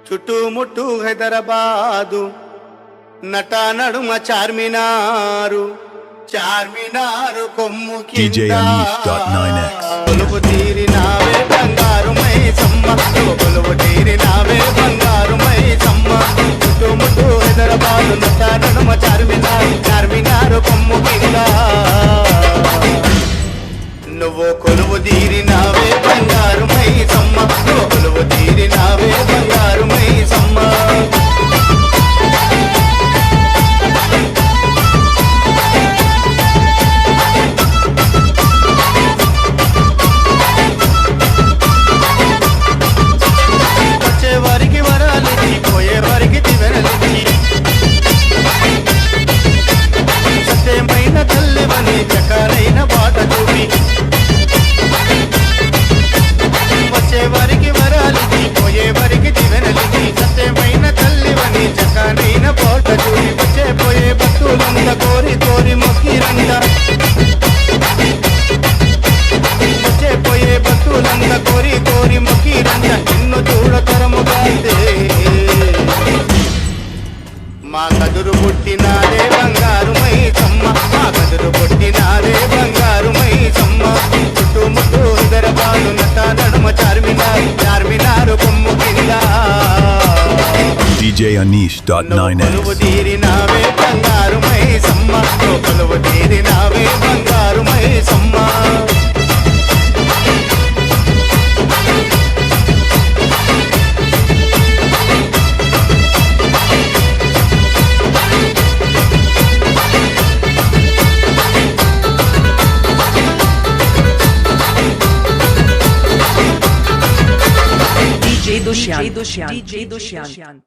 చుట్టుముట్టు హైదరాబాదు నట నడుమ చార్మినారు కొమ్ము DJ Anish.9X కొలువు తీరినావే బంగారు మైసమ్మ కొలువు తీరినావే బంగారు మైసమ్మ చుట్టుముట్టు హైదరాబాదు నట నడుమ చార్మినారు కొమ్ము కింద నువ్వు కొలువు తీరినావే బంగారు మైసమ్మ కొలువు తీరినావే బంగారు మైసమ్మ వచ్చేవారికి వరాలిచ్చి పోయేవారికి దివెనలిచ్చి సత్యమైన తల్లివని చకారైన బాట చూపి వచ్చేవారికి వరాలిచ్చి పోయేవారికి దివెనలిచ్చి సత్యమైన తల్లివని చకారైన బాట చూపి వచ్చే పోయే భక్తులంత కోరి కోరి మొక్కిరంట వచ్చే పోయే భక్తులంత కోరి కోరి మొక్కిరంట నిన్ను చూడతరముగా మా కదురు పుట్టినాదే బంగారు మైసమ్మ మా కదురు పుట్టినాదే బంగారు మైసమ్మ చుట్టుముట్టు హైదరాబాదు నట నడుమ చార్మినారు కొమ్ము కింద DJ Anish.9X కొలువు తీరినావే బంగారు మైసమ్మ కొలువు తీరినావే బంగారు మైసమ్మ DJ Dushyant.